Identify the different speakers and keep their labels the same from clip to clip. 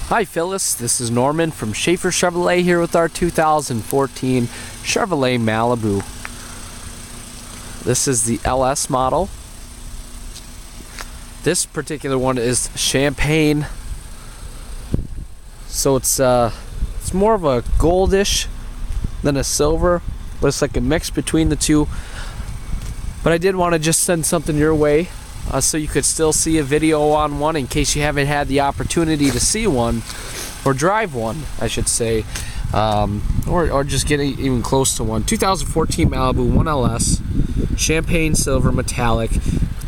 Speaker 1: Hi Phyllis, this is Norman from Schafer Chevrolet here with our 2014 Chevrolet Malibu. This is the LS model. This particular one is champagne, so it's more of a goldish than a silver, but it's like a mix between the two. But I did want to just send something your way so you could still see a video on one in case you haven't had the opportunity to see one or drive one, I should say, or just get even close to one. 2014 Malibu 1LS, champagne silver metallic,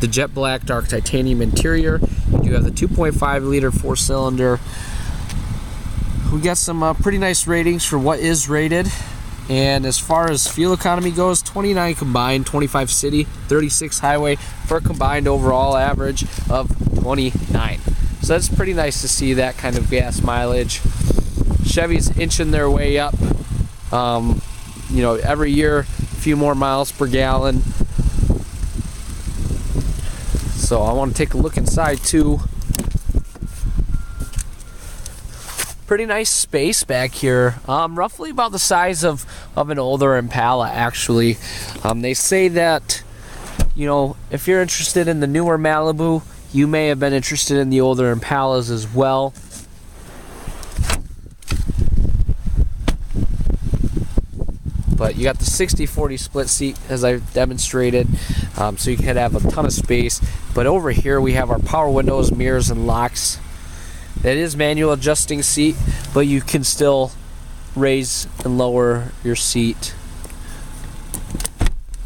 Speaker 1: the jet black dark titanium interior. You do have the 2.5 liter 4-cylinder. We got some pretty nice ratings for what is rated. And as far as fuel economy goes, 29 combined, 25 city, 36 highway, for a combined overall average of 29. So that's pretty nice to see that kind of gas mileage. Chevy's inching their way up. You know, every year, a few more miles per gallon. So I want to take a look inside too. Pretty nice space back here, roughly about the size of an older Impala actually. They say that, you know, if you're interested in the newer Malibu, you may have been interested in the older Impalas as well. But you got the 60-40 split seat as I've demonstrated, so you could have a ton of space. But over here we have our power windows, mirrors, and locks. It is manual adjusting seat, but you can still raise and lower your seat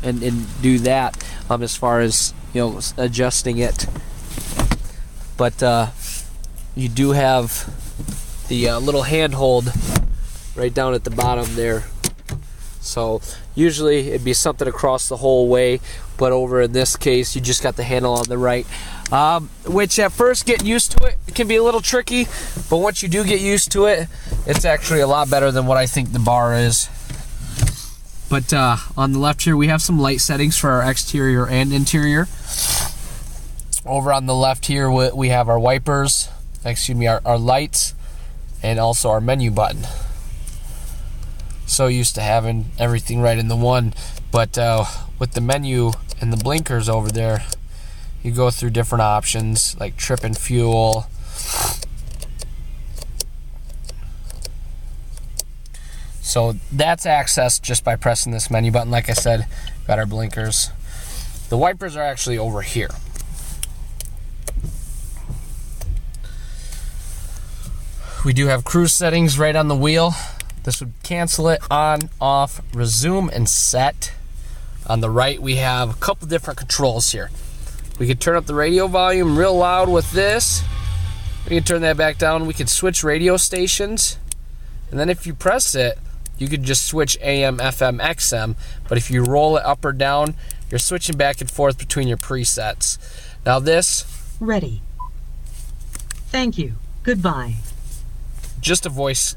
Speaker 1: and do that as far as, you know, adjusting it. But you do have the little handhold right down at the bottom there. So usually it'd be something across the whole way, but over in this case you just got the handle on the right, which at first getting used to it can be a little tricky, but once you do get used to it, it's actually a lot better than what I think the bar is. But on the left here we have some light settings for our exterior and interior. Over on the left here we have our wipers, excuse me, our lights, and also our menu button. So used to having everything right in the one, but with the menu and the blinkers over there, you go through different options like trip and fuel. So that's accessed just by pressing this menu button. Like I said, got our blinkers. The wipers are actually over here. We do have cruise settings right on the wheel. This would cancel it, on, off, resume, and set. On the right, we have a couple different controls here. We could turn up the radio volume real loud with this. We can turn that back down. We could switch radio stations. And then if you press it, you could just switch AM, FM, XM. But if you roll it up or down, you're switching back and forth between your presets. Now this...
Speaker 2: Ready. Thank you. Goodbye.
Speaker 1: Just a voice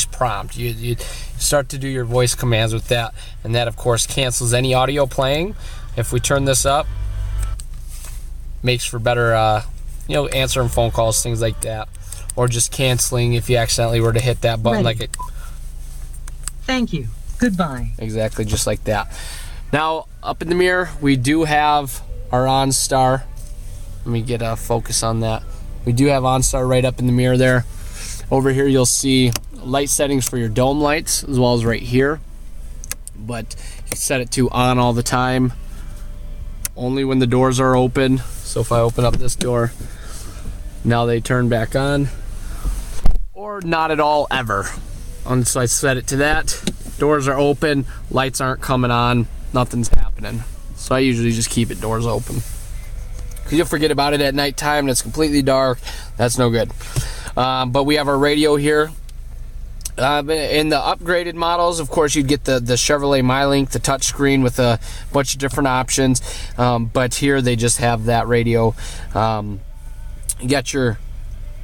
Speaker 1: prompt. You start to do your voice commands with that, and that of course cancels any audio playing. If we turn this up, makes for better you know, answering phone calls, things like that, or just canceling if you accidentally were to hit that button.
Speaker 2: Ready.
Speaker 1: Like it.
Speaker 2: Thank you. Goodbye.
Speaker 1: Exactly, just like that. Now up in the mirror we do have our OnStar. Let me get a focus on that. We do have OnStar right up in the mirror there. Over here you'll see light settings for your dome lights, as well as right here. But you can set it to on all the time, only when the doors are open. So if I open up this door, now they turn back on, or not at all ever. And so I set it to that. Doors are open, lights aren't coming on, nothing's happening. So I usually just keep it doors open, because you'll forget about it at nighttime and it's completely dark. That's no good. But we have our radio here. In the upgraded models, of course, you'd get the Chevrolet MyLink, the touchscreen with a bunch of different options. But here they just have that radio. You got your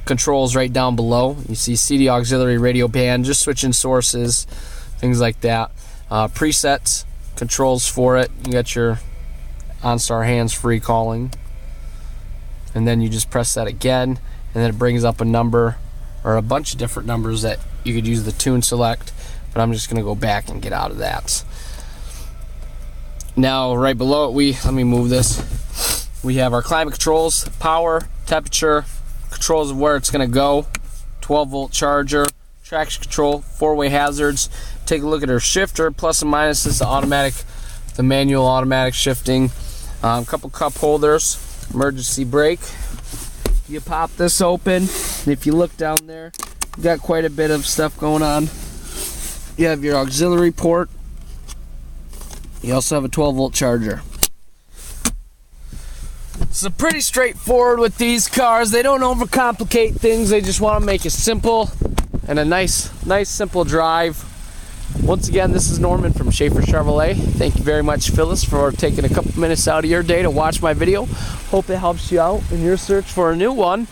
Speaker 1: controls right down below. You see CD auxiliary radio band, just switching sources, things like that. Presets, controls for it. You got your OnStar hands-free calling. And then you just press that again, and then it brings up a number or a bunch of different numbers that you could use the tune select, but I'm just gonna go back and get out of that. Now right below it, let me move this. We have our climate controls, power, temperature, controls of where it's gonna go, 12-volt charger, traction control, 4-way hazards. Take a look at our shifter, plus and minus. This is the manual automatic shifting. Couple cup holders, emergency brake. You pop this open, and if you look down there, you got quite a bit of stuff going on. You have your auxiliary port. You also have a 12-volt charger. So pretty straightforward with these cars. They don't overcomplicate things. They just want to make it simple and a nice simple drive. Once again, this is Norman from Schafer Chevrolet. Thank you very much, Phyllis, for taking a couple minutes out of your day to watch my video. Hope it helps you out in your search for a new one.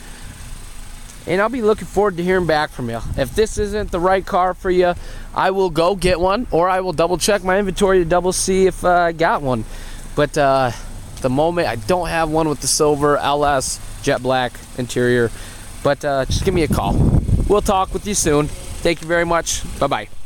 Speaker 1: And I'll be looking forward to hearing back from you. If this isn't the right car for you, I will go get one, or I will double check my inventory to double see if I got one. But at the moment, I don't have one with the silver LS jet black interior. But just give me a call. We'll talk with you soon. Thank you very much. Bye-bye.